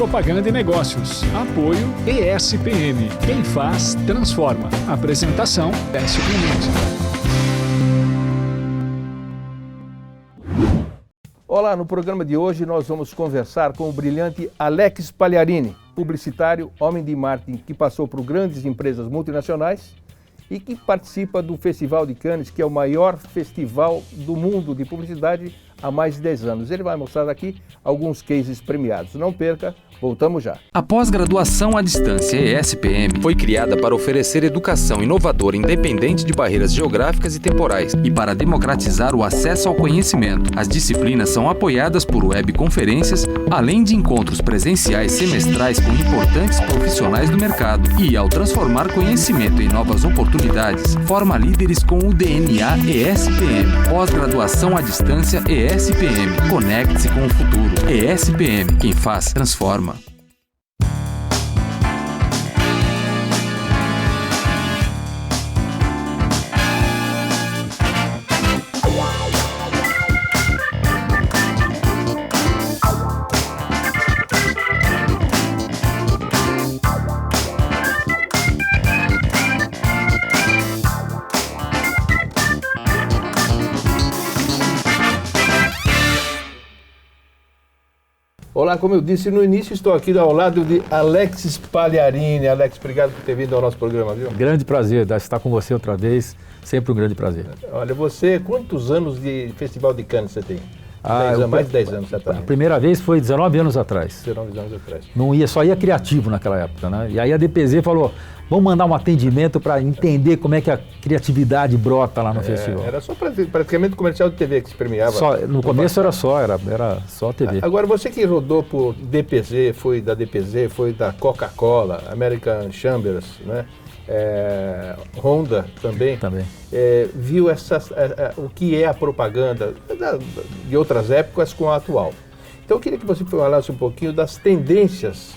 Propaganda e Negócios. Apoio ESPM. Quem faz, transforma. Apresentação, Décio Clemente. Olá, no programa de hoje nós vamos conversar com o brilhante Alex Pagliarini, publicitário, homem de marketing que passou por grandes empresas multinacionais e que participa do Festival de Cannes, que é o maior festival do mundo de publicidade há mais de 10 anos. Ele vai mostrar aqui alguns cases premiados. Não perca, voltamos já. A pós-graduação à distância ESPM foi criada para oferecer educação inovadora independente de barreiras geográficas e temporais e para democratizar o acesso ao conhecimento. As disciplinas são apoiadas por webconferências, além de encontros presenciais semestrais com importantes profissionais do mercado. E, ao transformar conhecimento em novas oportunidades, forma líderes com o DNA ESPM. Pós-graduação à distância ESPM. Conecte-se com o futuro. ESPM. Quem faz, transforma. Olá, como eu disse no início, estou aqui ao lado de Alex Pagliarini. Alex, obrigado por ter vindo ao nosso programa, viu? Grande prazer estar com você outra vez, sempre um grande prazer. Olha, você, quantos anos de Festival de Cannes você tem? Mais de 10 anos, certamente. A primeira vez foi 19 anos atrás. 19 anos atrás. Só ia criativo naquela época, né? E aí a DPZ falou, vamos mandar um atendimento para entender como é que a criatividade brota lá no festival. Era só praticamente comercial de TV que se premiava. No começo era só TV. Agora, você que rodou por DPZ, foi da Coca-Cola, American Chambers, né? Honda também. Viu o que é a propaganda de outras épocas com a atual. Então eu queria que você falasse um pouquinho das tendências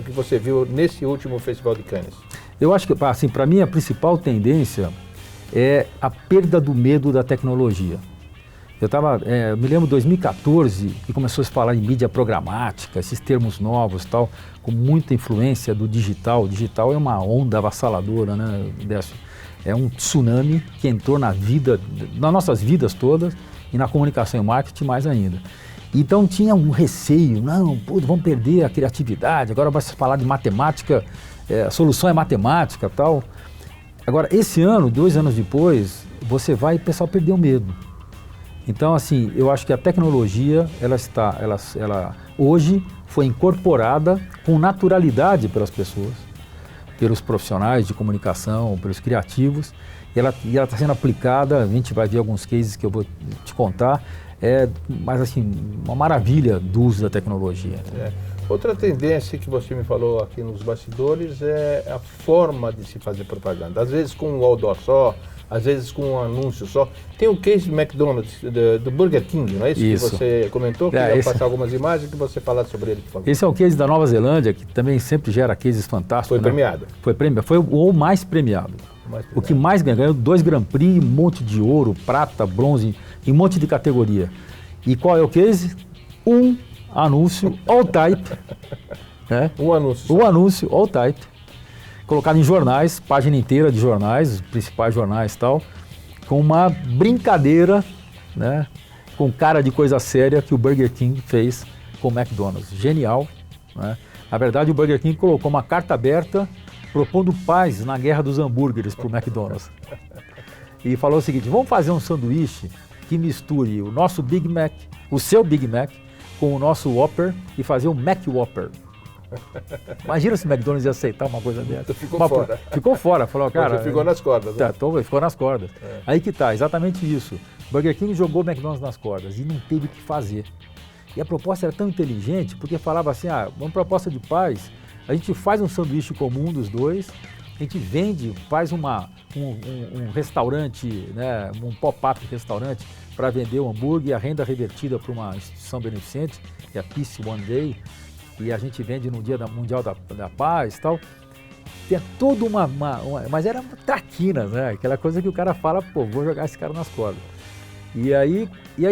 que você viu nesse último Festival de Cannes. Eu acho que, assim, para mim a principal tendência é a perda do medo da tecnologia. Eu me lembro de 2014, que começou a se falar em mídia programática, esses termos novos, tal, com muita influência do digital. O digital é uma onda avassaladora, né, Décio? É um tsunami que entrou nas nossas vidas todas e na comunicação e marketing mais ainda. Então tinha um receio, vamos perder a criatividade, agora vai se falar de matemática, a solução é matemática e tal. Agora, esse ano, 2 anos depois, o pessoal perdeu o medo. Então, assim, eu acho que a tecnologia, ela hoje foi incorporada com naturalidade pelas pessoas, pelos profissionais de comunicação, pelos criativos, e ela está sendo aplicada, a gente vai ver alguns cases que eu vou te contar, mas assim, uma maravilha do uso da tecnologia. Outra tendência que você me falou aqui nos bastidores é a forma de se fazer propaganda, às vezes com um outdoor só, às vezes com um anúncio só. Tem o case do McDonald's, do Burger King, não é isso? Que você comentou? Queria passar algumas imagens que você falasse sobre ele, por favor. Esse é o case da Nova Zelândia, que também sempre gera cases fantásticos. Foi premiado? Foi o mais premiado. O que mais ganhou 2 Grand Prix, um monte de ouro, prata, bronze, e um monte de categoria. E qual é o case? Um anúncio all type. Um anúncio. Um anúncio all type. Colocado em jornais, página inteira de jornais, os principais jornais e tal, com uma brincadeira, né, com cara de coisa séria que o Burger King fez com o McDonald's. Genial, né? Na verdade, o Burger King colocou uma carta aberta propondo paz na guerra dos hambúrgueres para o McDonald's. E falou o seguinte, vamos fazer um sanduíche que misture o nosso Big Mac, o seu Big Mac, com o nosso Whopper e fazer um Mac Whopper. Imagina se o McDonald's ia aceitar uma coisa dessa. Ficou fora. Falou, cara... Ficou nas cordas. Né? Ficou nas cordas. Aí que tá, exatamente isso. Burger King jogou o McDonald's nas cordas e não teve o que fazer. E a proposta era tão inteligente, porque falava assim, uma proposta de paz, a gente faz um sanduíche comum dos dois, a gente vende, faz um restaurante, né, um pop-up restaurante para vender o hambúrguer e a renda revertida para uma instituição beneficente, que é a Peace One Day, e a gente vende no Dia Mundial da Paz e tal. Tem toda mas era traquinas, né? Aquela coisa que o cara fala, vou jogar esse cara nas cordas. E aí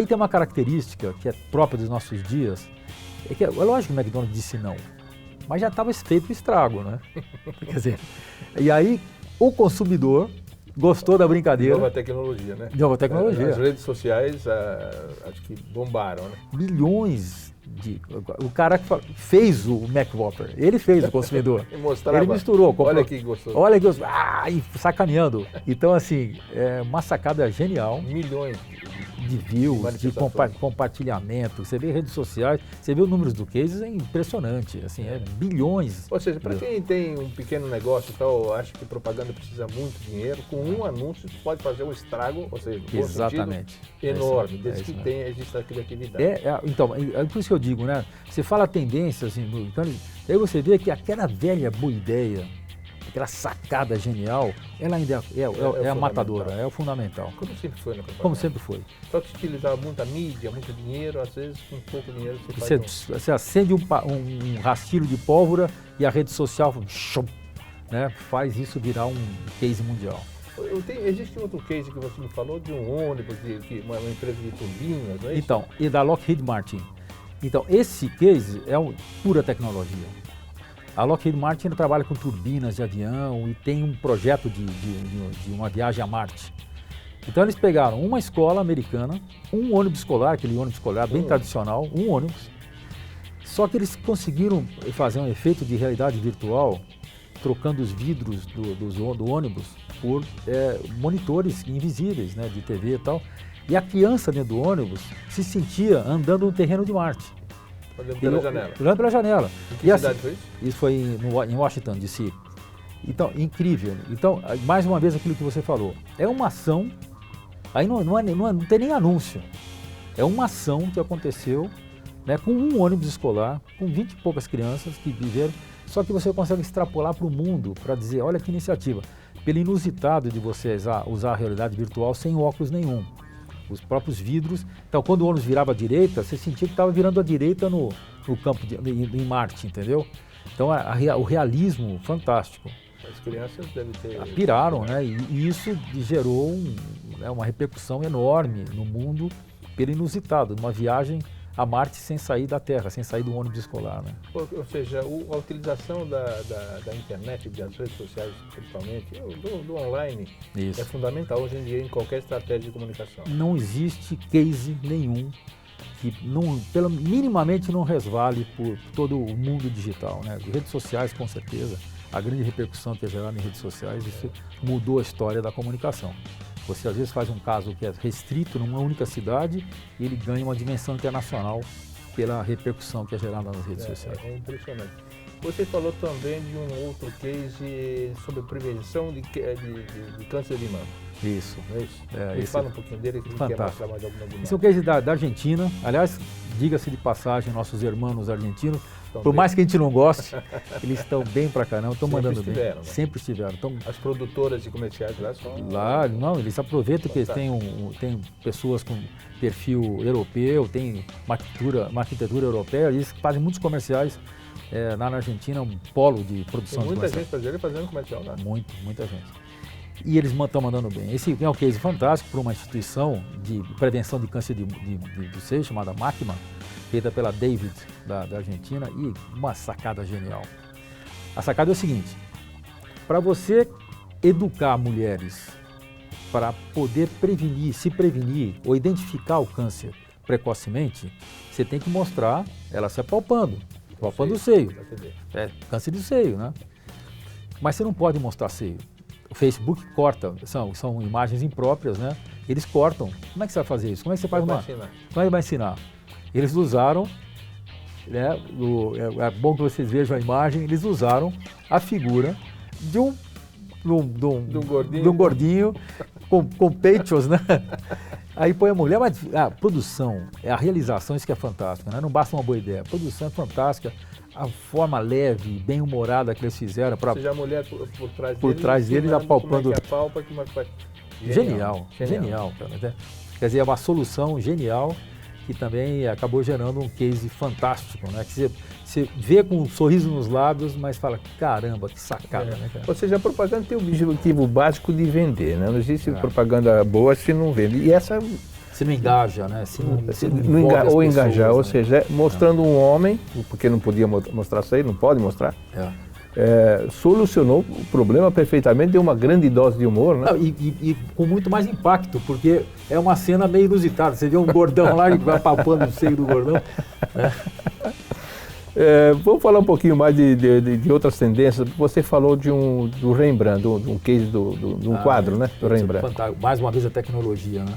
tem uma característica que é própria dos nossos dias, é lógico que o McDonald's disse não. mas já estava feito o estrago, né? Quer dizer, e aí o consumidor gostou da brincadeira. Nova tecnologia, né? Nova tecnologia. As redes sociais, acho que bombaram, né? Milhões de... O cara que fez o Mac Whopper, ele fez o consumidor. Mostrava, ele misturou. Comprou, olha que gostoso. Olha que gostoso. E sacaneando. Então, assim, é uma sacada genial. Milhões de views, de compartilhamento. Você vê redes sociais, você vê os números do case, é impressionante. Assim, é bilhões. Ou seja, para quem tem um pequeno negócio e tal, acha que propaganda precisa muito dinheiro, com um anúncio pode fazer um estrago, ou seja, exatamente, enorme, desde que exista a criatividade. Então, é por isso que eu digo, né? Você fala tendência, assim, então, aí você vê que aquela velha boa ideia, aquela sacada genial, ela ainda é a matadora, é o fundamental. Como sempre foi na propaganda. Como sempre foi. Só que se utilizava muita mídia, muito dinheiro, às vezes com pouco dinheiro você acende um rastilho de pólvora e a rede social né, faz isso virar um case mundial. Existe outro case que você me falou de um ônibus, uma empresa de turbinas, não é isso? Então, e da Lockheed Martin. Então, esse case é pura tecnologia. A Lockheed Martin trabalha com turbinas de avião e tem um projeto de uma viagem a Marte. Então eles pegaram uma escola americana, um ônibus escolar, aquele ônibus escolar bem tradicional, um ônibus, só que eles conseguiram fazer um efeito de realidade virtual, trocando os vidros do ônibus por monitores invisíveis, né, de TV e tal, e a criança dentro do ônibus se sentia andando no terreno de Marte. Olhando pela janela. Olhando pela janela. Em que cidade foi isso? Isso foi em Washington, D.C. Então, incrível. Então, mais uma vez aquilo que você falou. É uma ação, aí não tem nem anúncio. É uma ação que aconteceu, né, com um ônibus escolar, com 20 e poucas crianças que viveram, só que você consegue extrapolar para o mundo, para dizer, olha que iniciativa. Pelo inusitado de você usar a realidade virtual sem óculos nenhum. Os próprios vidros. Então, quando o ônibus virava à direita, você sentia que estava virando à direita no campo em Marte, entendeu? Então, o realismo fantástico. As crianças devem ter... Piraram, né? E isso gerou uma repercussão enorme no mundo pelo inusitado, uma viagem a Marte sem sair da Terra, sem sair do ônibus escolar, né? Ou seja, a utilização da internet, das redes sociais principalmente, do online, é fundamental hoje em dia em qualquer estratégia de comunicação. Não existe case nenhum que minimamente não resvale por todo o mundo digital, né? Redes sociais, com certeza, a grande repercussão que é gerada em redes sociais, isso mudou a história da comunicação. Você às vezes faz um caso que é restrito numa única cidade e ele ganha uma dimensão internacional pela repercussão que é gerada nas redes sociais. É impressionante. Você falou também de um outro case sobre prevenção de câncer de mama. Isso. Não é isso? Me fala um pouquinho dele, que a gente quer mostrar mais alguma dimensão. Esse é o case da Argentina. Aliás, diga-se de passagem, nossos irmãos argentinos, por mais que a gente não goste, eles estão bem pra caramba, estão mandando bem. Né? Sempre estiveram. As produtoras de comerciais lá são... Não, eles aproveitam que eles têm pessoas com perfil europeu, tem uma arquitetura europeia, eles fazem muitos comerciais na Argentina, um polo de produção de comercial. Tem muita gente brasileira fazendo comercial lá. Muita gente. E eles estão mandando bem. Esse é um case fantástico para uma instituição de prevenção de câncer do seio, chamada MACMA, feita pela David, da Argentina, e uma sacada genial. A sacada é o seguinte: para você educar mulheres para poder se prevenir ou identificar o câncer precocemente, você tem que mostrar ela se apalpando o seio. É câncer de seio, né? Mas você não pode mostrar seio. O Facebook corta, são imagens impróprias, né? Eles cortam. Como é que você vai fazer isso? Como é que você faz Como é que vai ensinar? Eles usaram, né, é bom que vocês vejam a imagem, eles usaram a figura de um gordinho com peitos, né? Aí põe a mulher, mas a produção, a realização, isso que é fantástico, né? Não basta uma boa ideia, a produção é fantástica, a forma leve, bem humorada que eles fizeram. Ou seja, a mulher por trás deles apalpando. Genial, cara. Quer dizer, é uma solução genial que também acabou gerando um case fantástico, né? Que você vê com um sorriso nos lábios, mas fala, caramba, que sacada, né, cara? Ou seja, a propaganda tem o objetivo básico de vender, né? Não existe propaganda boa se não vende. E essa Você não engaja, né? Ou engajar, ou seja, mostrando um homem, porque não podia mostrar isso aí, não pode mostrar, solucionou o problema perfeitamente, deu uma grande dose de humor, né? E com muito mais impacto, porque é uma cena meio inusitada. Você vê um gordão lá e vai papando o seio do gordão. Vamos falar um pouquinho mais de outras tendências. Você falou do Rembrandt, de um case de um quadro, né? Do Rembrandt. Fantástico. Mais uma vez a tecnologia, né?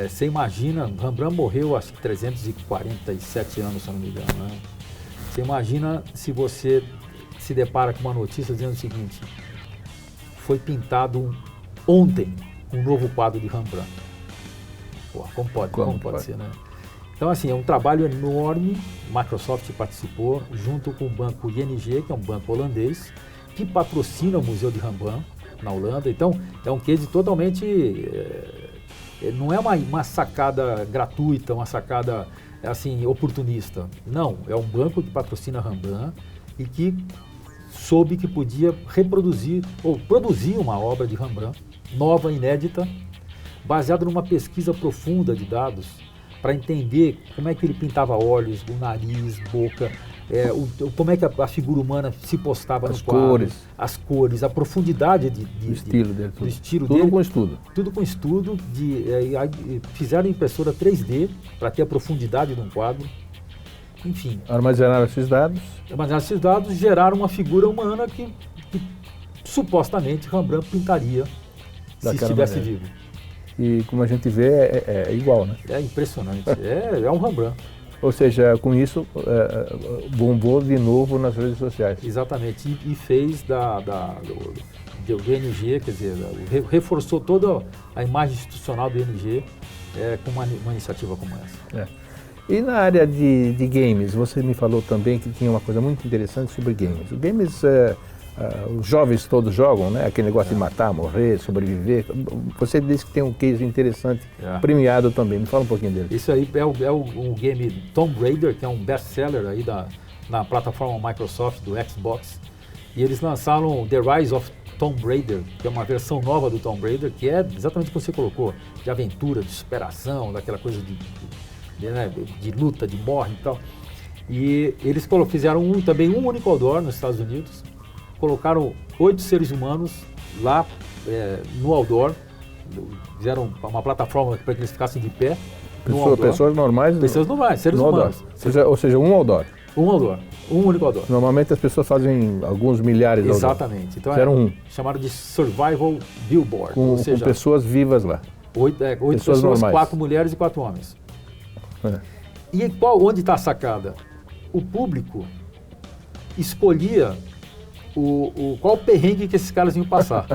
Você imagina, Rembrandt morreu acho que 347 anos, se eu não me engano, né? Você imagina se você se depara com uma notícia dizendo o seguinte: foi pintado ontem um novo quadro de Rembrandt. Pô, como pode ser, né? Então, assim, é um trabalho enorme. Microsoft participou, junto com o banco ING, que é um banco holandês, que patrocina o Museu de Rembrandt, na Holanda. Então, é um case totalmente... não é uma sacada gratuita, uma sacada, assim, oportunista. Não, é um banco que patrocina Rembrandt e que soube que podia reproduzir, ou produzir uma obra de Rembrandt, nova, inédita, baseada numa pesquisa profunda de dados, para entender como é que ele pintava olhos, o nariz, boca, como é que a figura humana se postava no quadro, as cores, a profundidade do estilo dele. Tudo com estudo. Tudo com estudo. Fizeram impressora 3D para ter a profundidade de um quadro. Enfim. Armazenaram esses dados, geraram uma figura humana que supostamente Rembrandt pintaria se estivesse vivo. E como a gente vê, é igual, né? É impressionante. É um Rembrandt. Ou seja, com isso, bombou de novo nas redes sociais. Exatamente. E fez do ING, quer dizer, reforçou toda a imagem institucional do ING com uma iniciativa como essa. E na área de games, você me falou também que tinha uma coisa muito interessante sobre games. Os games... os jovens todos jogam, né? Aquele negócio de matar, morrer, sobreviver. Você disse que tem um case interessante, premiado também. Me fala um pouquinho dele. Isso aí é o game Tomb Raider, que é um best-seller aí na plataforma Microsoft, do Xbox. E eles lançaram The Rise of Tomb Raider, que é uma versão nova do Tomb Raider, que é exatamente o que você colocou, de aventura, de superação, daquela coisa de luta, de morre e tal. E eles fizeram também um único outdoor nos Estados Unidos. Colocaram 8 seres humanos lá no outdoor, fizeram uma plataforma para que eles ficassem de pé. Pessoas normais? Pessoas normais, seres humanos. Ou seja, um outdoor. Um outdoor, um único outdoor. Normalmente as pessoas fazem alguns milhares de outdoor. Exatamente. Então chamaram de Survival Billboard. Com pessoas vivas lá. 8 pessoas, 4 mulheres e 4 homens. E onde está a sacada? O público escolhia qual o perrengue que esses caras iam passar.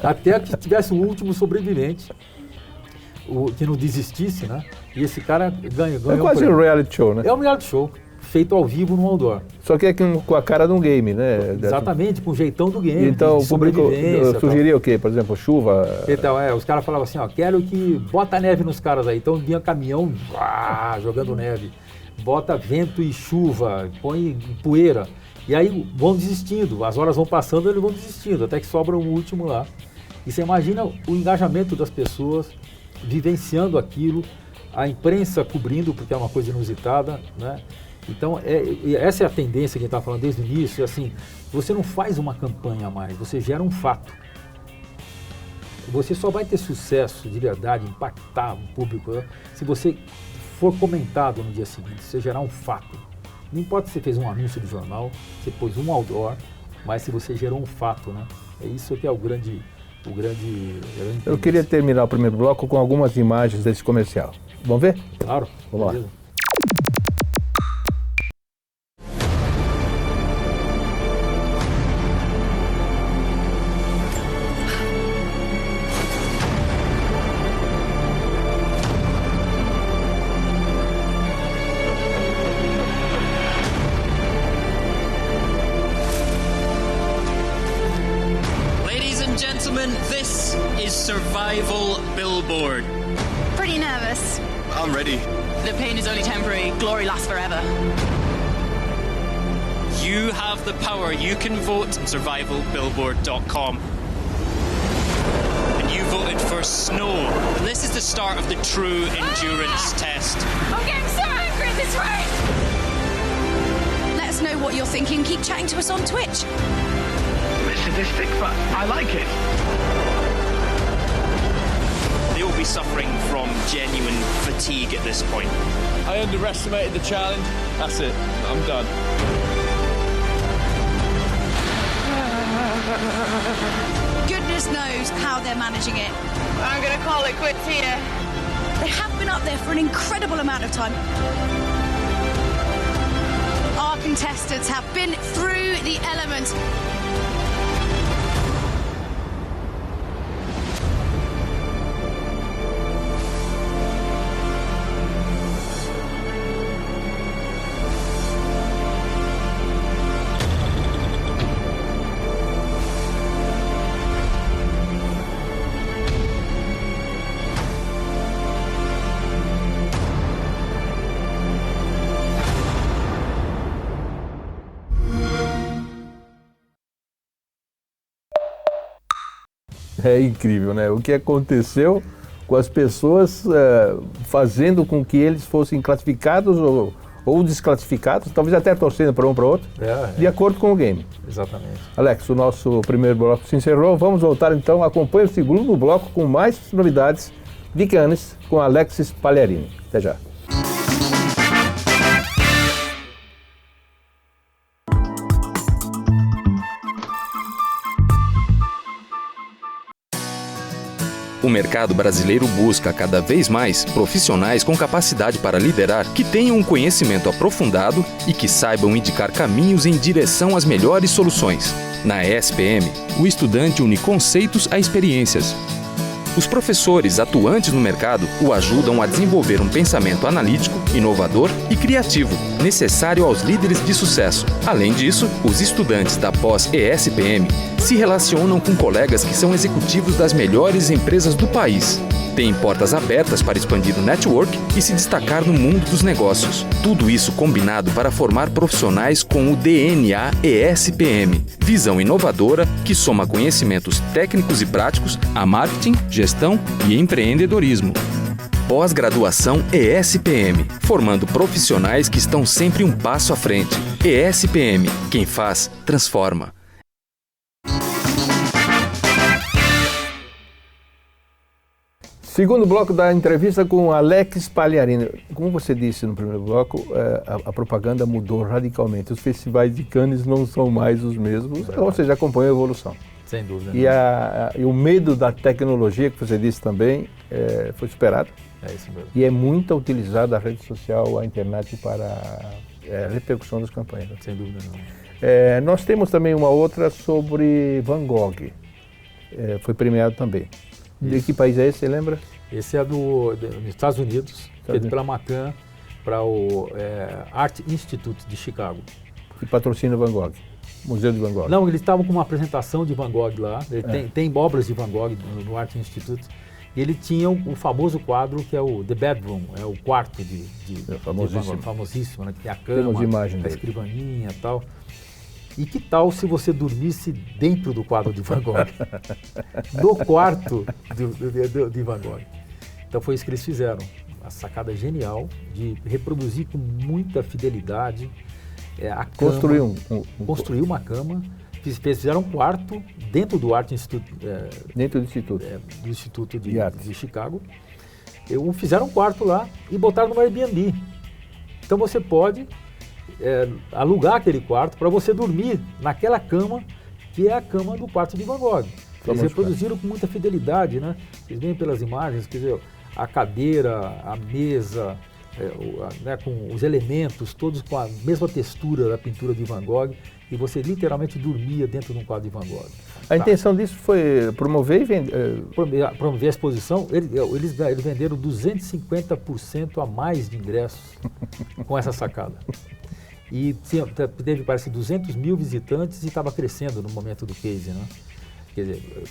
Até que tivesse um último sobrevivente, que não desistisse, né? E esse cara ganhou. É quase um reality show, né? É um reality show, feito ao vivo no outdoor. Só que é com a cara de um game, né? Exatamente, com o jeitão do game. Então o público sugeria o quê? Por exemplo, chuva? Então, os caras falavam assim, quero que bota neve nos caras aí. Então vinha caminhão jogando neve. Bota vento e chuva, põe poeira. E aí vão desistindo, as horas vão passando, eles vão desistindo, até que sobra um último lá. E você imagina o engajamento das pessoas vivenciando aquilo, a imprensa cobrindo, porque é uma coisa inusitada, né? Então, essa é a tendência que a gente está falando desde o início, assim, você não faz uma campanha a mais, você gera um fato. Você só vai ter sucesso de verdade, impactar o público, né, se você for comentado no dia seguinte, se você gerar um fato. Não importa se você fez um anúncio de jornal, você pôs um outdoor, mas se você gerou um fato, né? É isso que é o grande Eu queria terminar o primeiro bloco com algumas imagens desse comercial. Vamos ver? Claro. Vamos lá. This is Survival Billboard. Pretty nervous. I'm ready. The pain is only temporary. Glory lasts forever. You have the power. You can vote on survivalbillboard.com. And you voted for snow. This is the start of the true endurance test. I'm getting so angry at this race! Let us know what you're thinking. Keep chatting to us on Twitch. It's sadistic, but I like it. They will be suffering from genuine fatigue at this point. I underestimated the challenge. That's it. I'm done. Goodness knows how they're managing it. I'm going to call it quits here. They have been up there for an incredible amount of time. Our contestants have been through the elements. É incrível, né? O que aconteceu com as pessoas fazendo com que eles fossem classificados ou desclassificados, talvez até torcendo para um para outro, de acordo com o game. Exatamente. Alex, o nosso primeiro bloco se encerrou. Vamos voltar então. Acompanhe o segundo bloco com mais novidades de Cannes com Alexis Pagliarini. Até já. O mercado brasileiro busca cada vez mais profissionais com capacidade para liderar, que tenham um conhecimento aprofundado e que saibam indicar caminhos em direção às melhores soluções. Na ESPM, o estudante une conceitos a experiências. Os professores atuantes no mercado o ajudam a desenvolver um pensamento analítico, inovador e criativo, necessário aos líderes de sucesso. Além disso, os estudantes da pós-ESPM se relacionam com colegas que são executivos das melhores empresas do país. Têm portas abertas para expandir o network e se destacar no mundo dos negócios. Tudo isso combinado para formar profissionais com o DNA ESPM. Visão inovadora que soma conhecimentos técnicos e práticos a marketing, gestão e empreendedorismo. Pós-graduação ESPM, formando profissionais que estão sempre um passo à frente. ESPM, quem faz, transforma. Segundo bloco da entrevista com Alex Pagliarini. Como você disse no primeiro bloco, a propaganda mudou radicalmente. Os festivais de Cannes não são mais os mesmos, ou seja, acompanha a evolução. Sem dúvida. E o medo da tecnologia, que você disse também, foi superado. É isso mesmo. E é muito utilizada a rede social, a internet para a repercussão das campanhas. Sem dúvida não. Nós temos também uma outra sobre Van Gogh. Foi premiado também. De que país é esse, você lembra? Esse é dos Estados Unidos, feito pela Macan para o Art Institute de Chicago. E patrocina Van Gogh, Museu de Van Gogh. Não, eles estavam com uma apresentação de Van Gogh lá, tem obras de Van Gogh no Art Institute, e ele tinha o famoso quadro que é o The Bedroom, é o quarto de Van Gogh, famosíssimo, né, que tem a cama, a escrivaninha e tal. E que tal se você dormisse dentro do quadro de Van Gogh? No quarto de Van Gogh. Então foi isso que eles fizeram. A sacada genial de reproduzir com muita fidelidade a cama. Construiu uma cama. Fizeram um quarto dentro do Art Institute. Dentro do Instituto. Do Instituto de Chicago. Fizeram um quarto lá e botaram no Airbnb. Então você pode alugar aquele quarto para você dormir naquela cama que é a cama do quarto de Van Gogh. Eles reproduziram com muita fidelidade, né? Vocês veem pelas imagens, quer dizer, a cadeira, a mesa, né, com os elementos, todos com a mesma textura da pintura de Van Gogh, e você literalmente dormia dentro de um quadro de Van Gogh. A intenção disso foi promover e vender? Promover a exposição. Eles venderam 250% a mais de ingressos com essa sacada. E teve, parece, 200 mil visitantes e estava crescendo no momento do case, né? Quer dizer,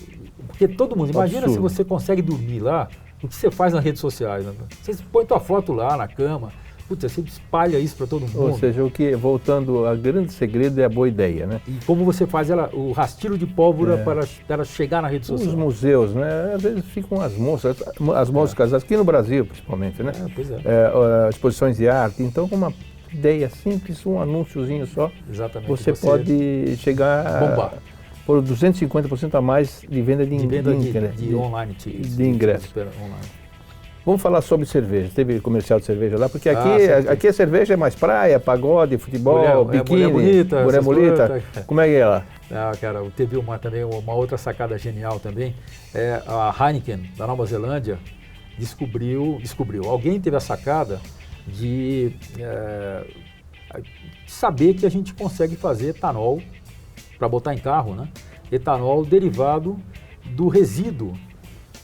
porque todo mundo, imagina se você consegue dormir lá, o que você faz nas redes sociais, né? Você põe tua foto lá na cama, Putz, você espalha isso para todo mundo. Ou seja, voltando, o grande segredo é a boa ideia, né? E como você faz o rastilho de pólvora para ela chegar na rede social. Os museus, né? Às vezes ficam as moscas, aqui no Brasil principalmente, né? Pois é. Exposições de arte, então com uma ideia simples, um anúnciozinho só, exatamente, você pode chegar bombar por 250% a mais de venda de online, de ingressos. Vamos falar sobre cerveja. Teve comercial de cerveja lá, porque aqui a cerveja é mais praia, pagode, futebol, biquíni, mulher bonita. Como é que é lá? Cara, teve também uma outra sacada genial também. A Heineken, da Nova Zelândia, descobriu. Alguém teve a sacada de saber que a gente consegue fazer etanol para botar em carro, né? Etanol derivado do resíduo.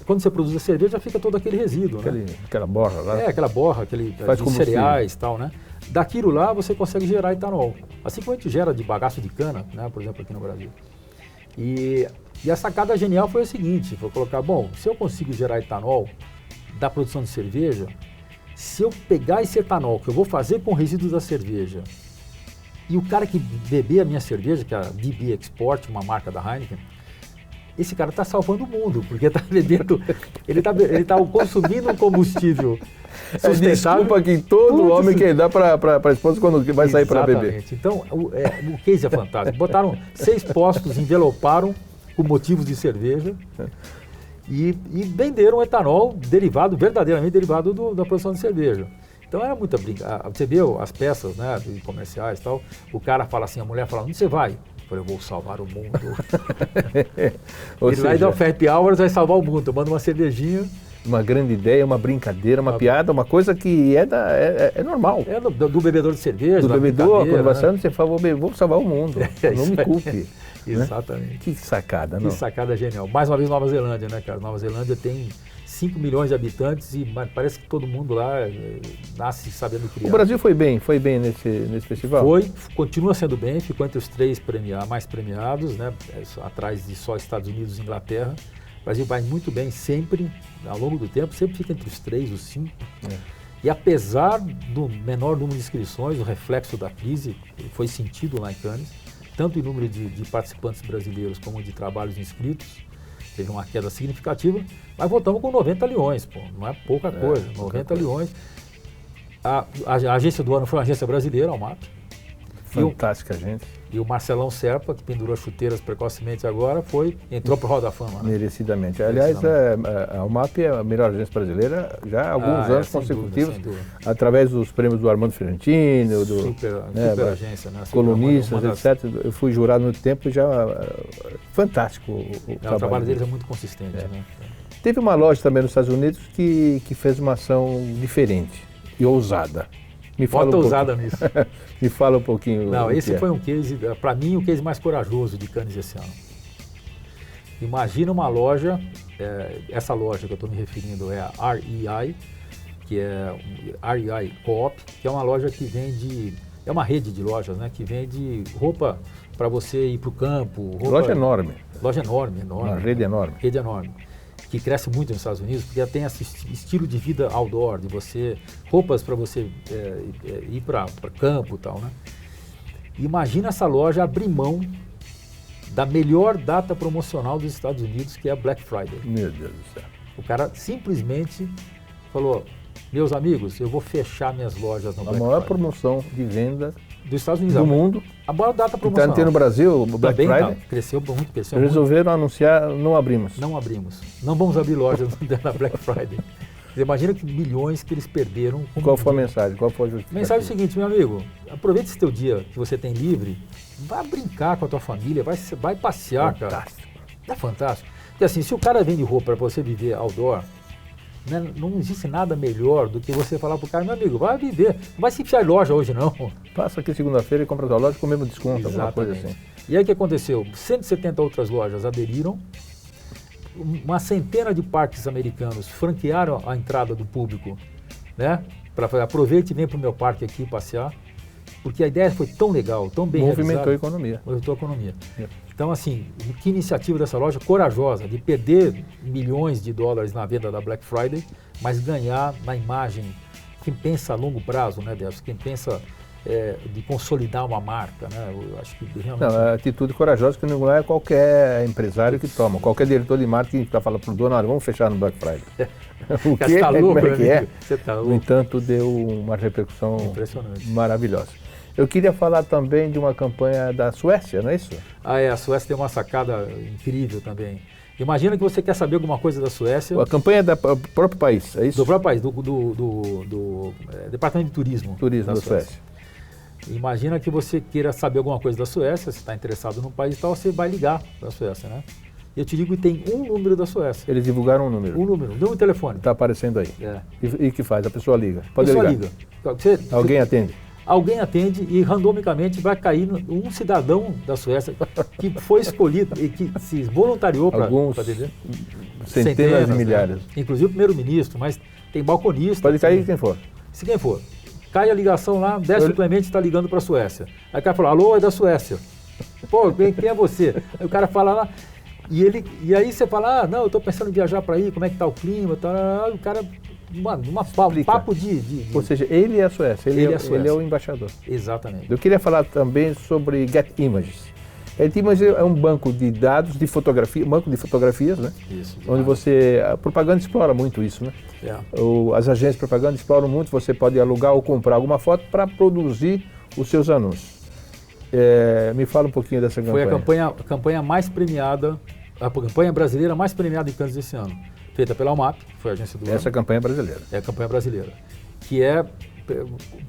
Quando você produz a cerveja, fica todo aquele resíduo, né? Aquela borra lá. Aquela borra, de cereais e tal, né? Daquilo lá você consegue gerar etanol. Assim como a gente gera de bagaço de cana, né? Por exemplo, aqui no Brasil. E a sacada genial foi o seguinte, foi colocar, se eu consigo gerar etanol da produção de cerveja, se eu pegar esse etanol que eu vou fazer com o resíduo da cerveja, e o cara que beber a minha cerveja, que é a DB Export, uma marca da Heineken, esse cara está salvando o mundo, porque está bebendo, ele está consumindo um combustível sustentável. Desculpa que todo homem quer dar para a esposa quando vai sair para beber. Então, o case é fantástico. Botaram 6 postos, enveloparam com motivos de cerveja e venderam etanol verdadeiramente derivado da produção de cerveja. Então era muita brincadeira. Você vê as peças, né, comerciais e tal, o cara fala assim, a mulher fala, onde você vai? Eu falei, eu vou salvar o mundo. Ele vai dar o happy hours, vai salvar o mundo, tomando uma cervejinha. Uma grande ideia, uma brincadeira, uma piada, uma coisa que é normal. É do bebedor de cerveja. Do bebedor, quando vai saindo, você fala, vou salvar o mundo, não me culpe. Exatamente. Né? Que sacada, não? Que sacada genial. Mais uma vez Nova Zelândia, né, cara? Nova Zelândia tem 5 milhões de habitantes e parece que todo mundo lá nasce sabendo criar. O Brasil foi bem nesse festival? Continua sendo bem, ficou entre os 3 mais premiados, né, atrás de só Estados Unidos e Inglaterra. O Brasil vai muito bem sempre, ao longo do tempo, sempre fica entre os 3, os 5. E apesar do menor número de inscrições, o reflexo da crise foi sentido lá em Cannes, tanto em número de participantes brasileiros como de trabalhos inscritos, teve uma queda significativa, mas voltamos com 90 leões, não é pouca coisa, 90 leões. A agência do ano foi uma agência brasileira, a UMAP. Fantástica, gente. E o Marcelão Serpa, que pendurou chuteiras precocemente agora, entrou para o Hall da Fama. Né? Merecidamente. Aliás, a UMAP é a melhor agência brasileira já há alguns anos consecutivos, sem dúvida. Através dos prêmios do Armando Fiorentino, super agência, né? Colunistas, etc. Eu fui jurado no tempo e já fantástico o trabalho deles é muito consistente. Né? Teve uma loja também nos Estados Unidos que fez uma ação diferente e ousada. Bota ousada nisso. Me fala um pouquinho. Não, esse foi um case, para mim, o case mais corajoso de Cannes esse ano. Imagina uma loja, essa loja que eu estou me referindo é a REI, que é REI Co-op, que é uma loja que vende, é uma rede de lojas, né, que vende roupa para você ir para o campo. Loja enorme. Loja enorme. Uma rede enorme. Rede enorme. Que cresce muito nos Estados Unidos, porque tem esse estilo de vida outdoor, roupas para você ir para campo e tal, né? Imagina essa loja abrir mão da melhor data promocional dos Estados Unidos, que é a Black Friday. Meu Deus do céu. O cara simplesmente falou, meus amigos, eu vou fechar minhas lojas no Black Friday. A maior promoção de venda dos Estados Unidos do mundo. A maior data promocional. Está no Brasil, o Black Friday. Cresceu muito, Resolveram anunciar, não abrimos. Não abrimos. Não vamos abrir lojas na Black Friday. Você imagina que milhões que eles perderam. Qual foi a mensagem? Qual foi a justificativa? A mensagem é o seguinte, meu amigo, aproveite esse teu dia que você tem livre, vai brincar com a tua família, vai passear, fantástico. Cara. É fantástico. Porque assim, se o cara vende roupa para você viver outdoor, né, não existe nada melhor do que você falar pro cara, meu amigo, vai viver, não vai se enfiar em loja hoje não. Passa aqui segunda-feira e compra a tua loja com o mesmo desconto, alguma coisa assim. E aí o que aconteceu? 170 outras lojas aderiram, uma centena de parques americanos franquearam a entrada do público, né? Para aproveite e vem para o meu parque aqui passear, porque a ideia foi tão legal, tão bem realizada. Movimentou a economia. Movimentou a economia. Então, assim, que iniciativa dessa loja corajosa, de perder milhões de dólares na venda da Black Friday, mas ganhar na imagem quem pensa a longo prazo, né, Décio? Quem pensa de consolidar uma marca, né? Eu acho que realmente... Não, é atitude corajosa que não é qualquer empresário que toma, qualquer diretor de marketing que fala para o dono, vamos fechar no Black Friday. O que tá louco, como é que é? Você tá louco. No entanto, deu uma repercussão impressionante, maravilhosa. Eu queria falar também de uma campanha da Suécia, não é isso? A Suécia tem uma sacada incrível também. Imagina que você quer saber alguma coisa da Suécia. A campanha do próprio país, é isso? Do próprio país, do Departamento de Turismo. Turismo da Suécia. Imagina que você queira saber alguma coisa da Suécia, você está interessado no país e tal, você vai ligar para a Suécia, né? Eu te digo que tem um número da Suécia. Eles divulgaram um número? Um número de telefone. Está aparecendo aí. E que faz? A pessoa liga? Pode ligar? Liga. Alguém atende? Alguém atende e randomicamente vai cair um cidadão da Suécia que foi escolhido e que se voluntariou para atender. Centenas de milhares. Né? Inclusive o primeiro-ministro, mas tem balconista. Pode cair quem for. Se quem for. Cai a ligação lá, Décio Clemente está ligando para a Suécia. Aí o cara fala, alô, é da Suécia. Pô, quem é você? Aí o cara fala lá, e aí você fala, não, eu estou pensando em viajar para aí, como é que está o clima, tal. O cara, um papo de... Ou seja, ele é a Suécia, ele é o embaixador. Exatamente. Eu queria falar também sobre Get Images. Get Images é um banco de dados de fotografia, banco de fotografias, né? Isso. Onde a propaganda explora muito isso, né? As agências de propaganda exploram muito, você pode alugar ou comprar alguma foto para produzir os seus anúncios. Me fala um pouquinho dessa campanha. Foi a campanha mais premiada, a campanha brasileira mais premiada em Cannes esse ano, feita pela UMAP, que foi a agência do ano. Essa campanha brasileira. É a campanha brasileira, que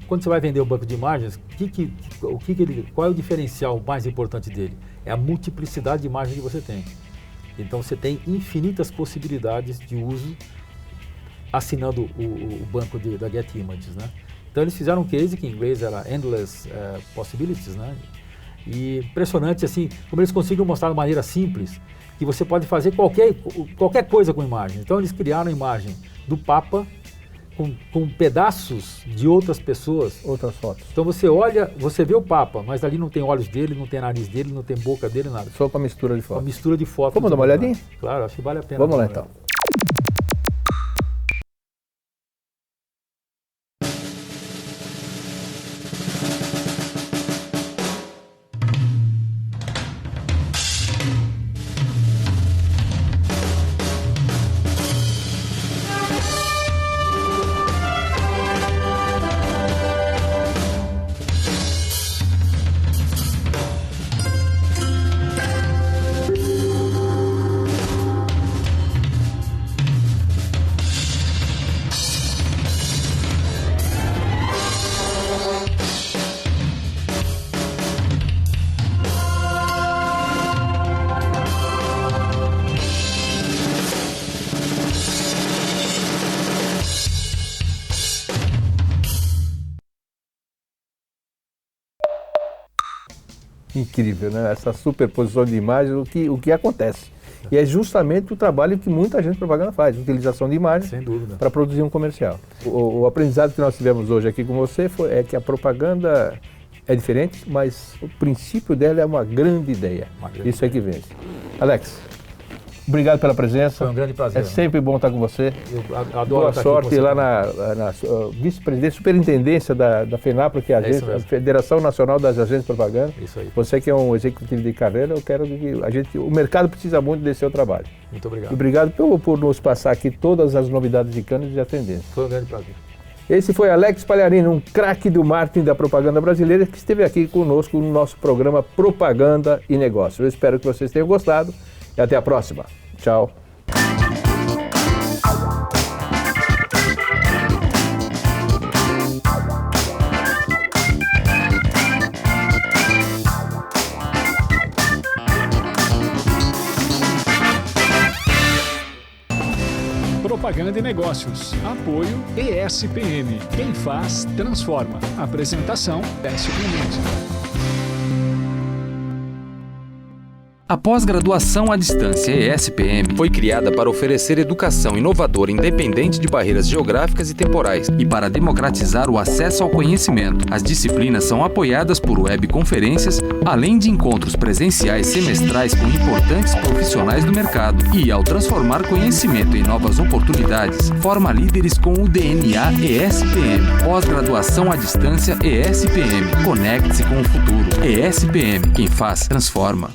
quando você vai vender um banco de imagens, qual é o diferencial mais importante dele? É a multiplicidade de imagens que você tem. Então você tem infinitas possibilidades de uso assinando o banco da Get Images, né? Então eles fizeram um case que em inglês era Endless Possibilities, né? E impressionante assim, como eles conseguem mostrar de maneira simples que você pode fazer qualquer coisa com imagem. Então eles criaram a imagem do Papa com pedaços de outras pessoas. Outras fotos. Então você olha, você vê o Papa, mas ali não tem olhos dele, não tem nariz dele, não tem boca dele, nada. Só para mistura de fotos. Uma mistura de fotos. Vamos dar uma olhadinha? Claro, acho que vale a pena. Vamos lá então. Incrível, né? Essa superposição de imagens, o que acontece. E é justamente o trabalho que muita agência de propaganda faz, utilização de imagens para produzir um comercial. O aprendizado que nós tivemos hoje aqui com você é que a propaganda é diferente, mas o princípio dela é uma grande ideia. Isso é que vence. Alex, obrigado pela presença. Foi um grande prazer. É sempre bom estar com você. Eu adoro Boa estar sorte aqui com você lá na vice-presidência, superintendência da FENAPRO, que é a Federação Nacional das Agências de Propaganda. Isso aí. Você que é um executivo de carreira, eu quero que o mercado precisa muito desse seu trabalho. Muito obrigado. E obrigado por nos passar aqui todas as novidades de Cannes e de atendência. Foi um grande prazer. Esse foi Alex Palharini, um craque do marketing da propaganda brasileira, que esteve aqui conosco no nosso programa Propaganda e Negócio. Eu espero que vocês tenham gostado e até a próxima. Tchau. Propaganda e Negócios. Apoio ESPM. Quem faz, transforma. Apresentação, Décio Clemente. A pós-graduação à distância ESPM foi criada para oferecer educação inovadora independente de barreiras geográficas e temporais e para democratizar o acesso ao conhecimento. As disciplinas são apoiadas por webconferências, além de encontros presenciais semestrais com importantes profissionais do mercado e, ao transformar conhecimento em novas oportunidades, forma líderes com o DNA ESPM. Pós-graduação à distância ESPM. Conecte-se com o futuro. ESPM. Quem faz, transforma.